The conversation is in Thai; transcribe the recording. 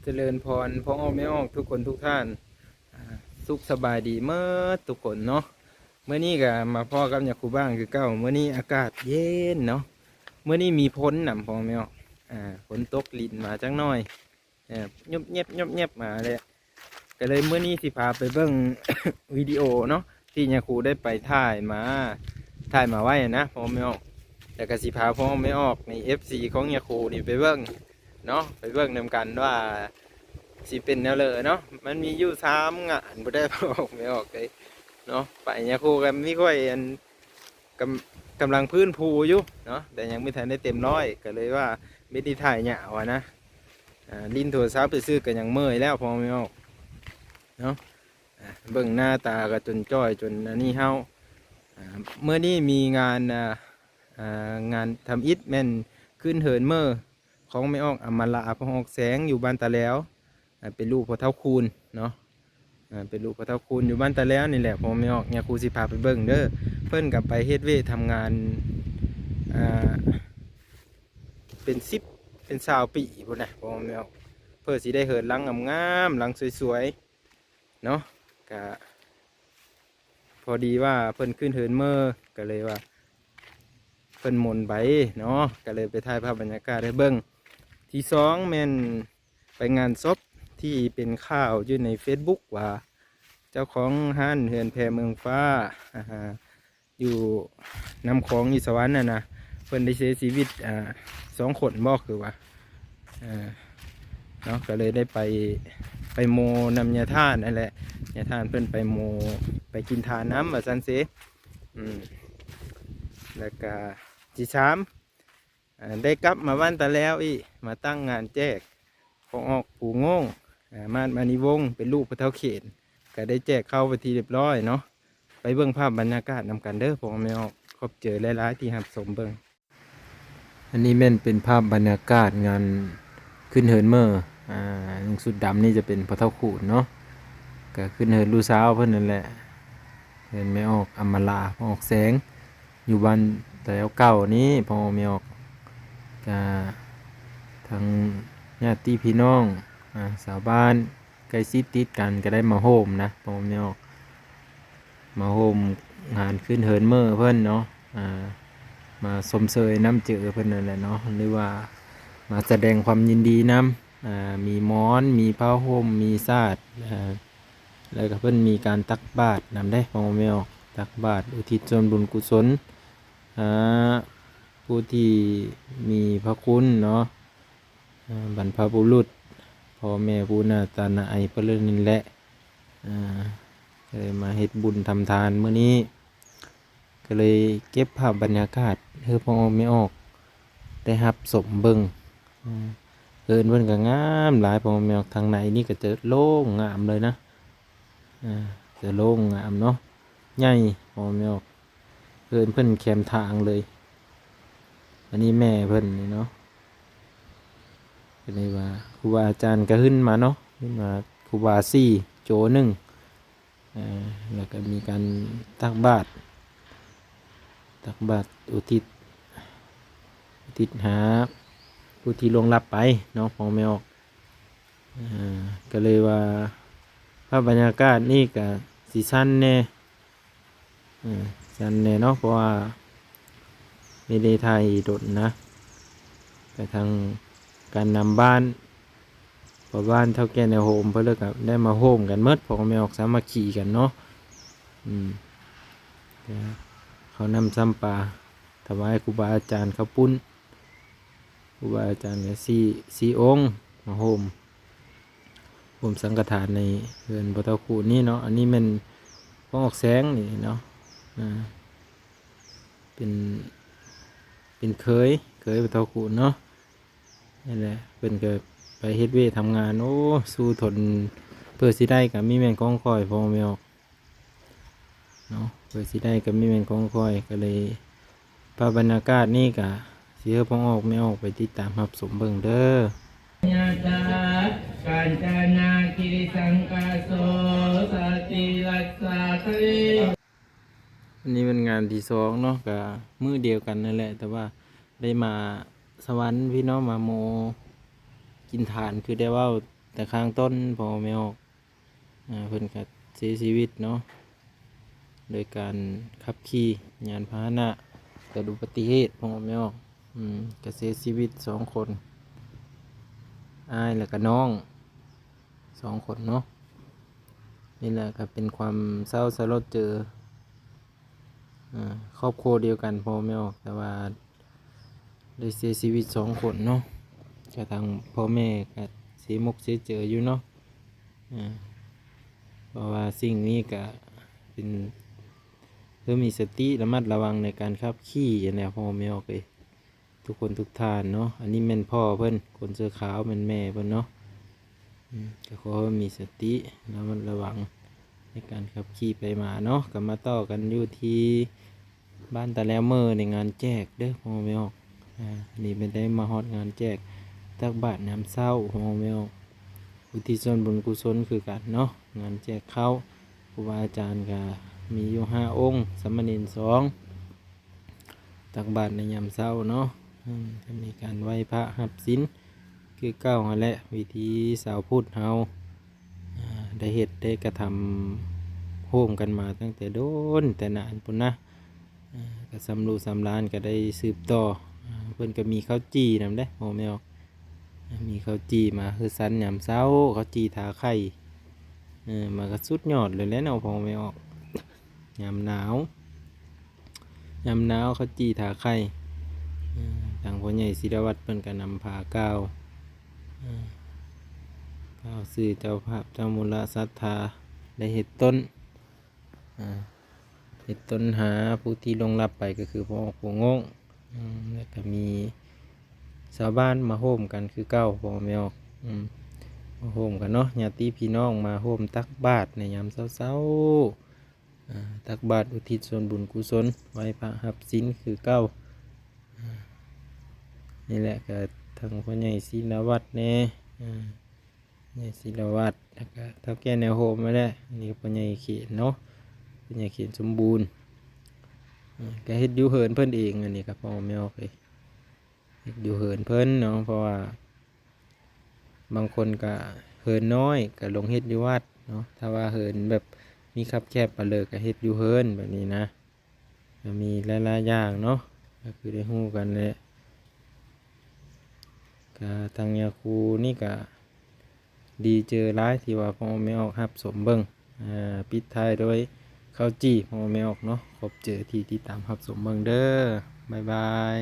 เจริญพรพ่ออ้อแม่ออกทุกคนทุกท่านอ่าสุขสบายดีเมื่อทุกคนเนาะเมื่อนี้ก็มาพ่อกับยาคูบ้างคือเก้าเมื่อนี้อากาศเย็นเนาะเมื่อนี้มีพ้นหนำพ่อแม่ออกฝนตกลินมาจังหน่อยยบเงียบยบเงียบมาเลยก็เลยเมื่อนี้สิพาไปเบิ่ง วิดีโอเนาะที่ยาคูได้ไปถ่ายมาไว้นะพ่อแม่ออกแต่ก็สิพาพ่อแม่ออกใน FC ของยาคูนี่ไปเบิ่ง เนาะไปเบิ่งนำกันว่าสิเป็นแนวเลยเนาะมันมีอยู่3 งานบ่ได้บอกไม่ออกเลยเนาะไปเนี่ยครูกันไม่ค่อยกำลังพื้นภูอยู่เนาะแต่ยังไม่ทันได้เต็มร้อยก็เลยว่าไม่ได้ถ่ายเนี่ยเอานะลิ้นโทรศัพท์ไปซื้อกันยังเมื่อยแล้วพอไม่ออกเนาะเบิ่งหน้าตาก็จนจ้อยจนอันนี้เฮาเมื่อนี้มีงานทำอิฐแม่นขึ้นเหินเมื่อของไม่ออกอำมาลาพอออกแสงอยู่บ้านตาแล้วเป็นลูกพ่อเท่าคูณเนาะเป็นลูกพ่อเท่าคูณอยู่บ้านตาแล้วนี่แหละพอไม่ออกเนี่ยครูสิพาไปเบิ่งเด้อเพิ่นกับไปเฮ็ดเวททำงานเป็นเป็น20 ปีพุ่นนะพอไม่ออกเพื่อสิได้เหินหลังงามๆหลังสวยๆเนาะก็พอดีว่าเพิ่นขึ้นเหินเมื่อก็เลยว่าเพิ่นมนไปเนาะก็เลยไปถ่ายภาพบรรยากาศให้เบิ่งที่2แม่นไปงานศพที่เป็นข่าวอยู่ใน Facebook ว่าเจ้าของห้านเฮือนแพเมืองฟ้าอยู่นำของอยู่สวรรค์นะเพิ่นได้เสียชีวิต2 คนบอกคือว่าเนาะก็เลยได้ไปโมนำยาท่านนั่นแหละยาท่านเพิ่นไปโมไปกินทานน้ำแบบซันเซแล้วก็ที่3ได้กลับมาบ้านตาแล้วอีมาตั้งงานแจกของออกปู่โง่งมานิวงศ์เป็นลูกพระเท่าเขตก็ได้แจกเข้าไปทีเรียบร้อยเนาะไปเบิ่งภาพบรรยากาศนำกันเด้อผมไม่ออกพบเจอหลายๆที่หับสมเบิ่งอันนี้แม่นเป็นภาพบรรยากาศงานขึ้นเหินเมื่อสุดดำนี่จะเป็นพระเท่าขูดเนาะก็ขึ้นเหินลูกสาวเพิ่นนั่นแหละเหินไม่ออกอำมาลาพอออกแสงอยู่บ้านแต่เก่านี้พอไม่ออกก็ทางญาติพี่น้องสาวบ้านใกล้ชิดติดกันก็ได้มาโฮมนะพอไม่ออกมาโฮมงานขึ้นเหินเมื่อเพิ่นเนาะมาสมเสยน้ำเจอเพิ่นนั่นแหละเนาะหรือว่ามาแสดงความยินดีน้ำมีม้อนมีผ้าห่มมีซาดแล้วก็เพิ่นมีการตักบาตรนำได้พอไม่ออกตักบาตรอุทิศส่วนบุญกุศลผู้ที่มีพระคุณเนาะบรรพบุรุษพ่อแม่ผู้น่าตาหนาไอเพื่อนนี่แหละเลยมาเฮ็ดบุญทำทานเมื่อนี้ก็เลยเก็บภาพบรรยากาศเพื่อพ่อไม่ออกได้รับสมเบิงเอินเพิ่นก็งามหลายพ่อไม่ออกทางไหนนี่ก็จะโล่งงามเลยนะจะโล่งงามเนาะใหญ่พ่อไม่ออกเอินเพิ่นแคมทางเลยอันนี้แม่เพิ่นนี่เนาะก็เลยว่าครูบาอาจารย์ก็ขึ้นมาเนาะขึ้นมาครูบา4 โจ 1แล้วก็มีการตักบาตรอุทิศหาผู้ที่ลวงลับไปเนาะพอไม่ออกก็เลยว่าภาพบรรยากาศนี่กับสีสันแน่สันแน่เนาะเพราะว่าไม่ได้ถ่ายโดดนะแต่ทางการนำบ้านพอบ้านเท่าแก่ในโฮมเพื่อเลิกได้มาโฮมกันเมื่อพอไม่ออกสามัคคีกันเนาะเขานำซ้ำปลาถวายครูบาอาจารย์เขาปุ้นครูบาอาจารย์เนี่ยสี่องค์มาโฮมสังฆทานในเรือนพระเท่าคูนี่เนาะอันนี้มันพ้องออกแสงนี่เนาะเป็นเคยพระเท่าคูเนาะนี่แหละเป็นเกิดไปเฮ็ดเวททำงานโอ้สู้ทนเพื่อสิได้กับมีแมงของคอยพอไม่ออกเนาะเพื่อสิได้กับมีแมงของคอยก็เลยภาพบรรยากาศนี่กะเสียพองออกไม่ออกไปติดตามรับสมเบิ่งเด้อญาตาการจานาคิริสังกาโสสติรัสสาทะเลอันนี้เป็นงานที่2เนาะกับมือเดียวกันนั่นแหละแต่ว่าได้มาสวรรค์พี่น้องมาโมกินทานคือได้ว่า แต่ข้างต้นพอไม่ออกเพิ่นก็เสียชีวิตเนาะโดยการขับขี่ยานพาหนะเกิดอุบัติเหตุพอไม่ออกก็เสียชีวิต2 คนอ้ายแล้วก็น้อง2 คนเนาะนี่แหละก็เป็นความเศร้าสลดเจอครอบครัวเดียวกันพอไม่ออกแต่ว่าได้เสียชีวิต2 คนเนาะก็ทางพ่อแม่ก็เสียมุกเสียเจออยู่เนาะเพราะว่าสิ่งนี้ก็เป็นเพื่อมีสติระมัดระวังในการขับขี่อย่างนี้พ่อไม่ออกเลยทุกคนทุกท่านเนาะอันนี้แม่นพ่อเพิ่นคนเสื้อขาวแม่นแม่เพิ่นเนาะก็ขอให้มีสติระมัดระวังในการขับขี่ไปมาเนาะก็มาต่อกันอยู่ที่บ้านตาแล้วเมอในงานแจกเด้อพ่อไม่ออกนี่เป็นได้มาฮอดงานแจกตักบาตรน้ำเศร้าพ่อไม่ออกอุทิศส่วนบุญกุศลคือกันเนาะงานแจกข้าวครูบาอาจารย์ก็มีอยู่5 องค์สามเณร2ตักบาตรในยามเศร้าเนาะจะมีการไหว้พระหับศีลคือเก้าหั่นแหละวิธีสาวพุทธเฮาได้เฮ็ดได้กระทำโฮมกันมาตั้งแต่โดนแต่นานพุ่นนะก็สำรูสำรานก็ได้สืบต่อเพิ่นก็มีข้าวจี้นำได้โอ้แมวมีข้าวจี้มาคือสันยามเช้าข้าวจี้ทาไข่มาก็สุดยอดเลยแล้วเนาะพอไม่ออกยามหนาวยามหนาวข้าวจี้ทาไข่ทางพ่อใหญ่ศิรวัตรเพิ่นก็นำพาก้าวสื่อเจ้าภาพเจ้ามูลศรัทธาได้เห็ดต้นเห็ดต้นหาผู้ที่ลงรับไปก็คือพ่อปู่งงแล้วก็มีชาวบ้านมาโฮมกันคือเก้าพ่อแมวมาโฮมกันเนาะญาติพี่น้องมาโฮมตักบาตรในยามเช้าตักบาตรอุทิศส่วนบุญกุศลไหว้พระหับศีลคือเก้านี่แหละก็ทางพ่อใหญ่ศิลวัตรเนี่ยนี่ศิลวัตรแล้วก็เท่าแก่แนวโฮมมาได้นี่ก็พ่อใหญ่เขียนเนาะพ่อใหญ่เขียนสมบูรณ์ก็เฮ็ดอยู่เหินเพิ่นเองอันนี้ครับพ่อแม่ออกเลยเฮ็ดอยู่เหินเพิ่นเนาะเพราะว่าบางคนก็เหินน้อยก็ลงเฮ็ดอยู่วัดเนาะถ้าว่าเหินแบบมีคับแคบปะเลยก็เฮ็ดอยู่เหินแบบนี้นะก็มีหลายๆอย่างเนาะก็คือได้ฮู้กันเลยก็ทางยาคูนี่ก็ดีเจอร้ายที่ว่าพ่อไม่ออกครับสมเบิ้งปิดท้ายด้วยข้าวจี้พ่อไม่ออกเนาะขอบเจอที่ติดตามครับสมเบิ้งเด้อบ๊ายบาย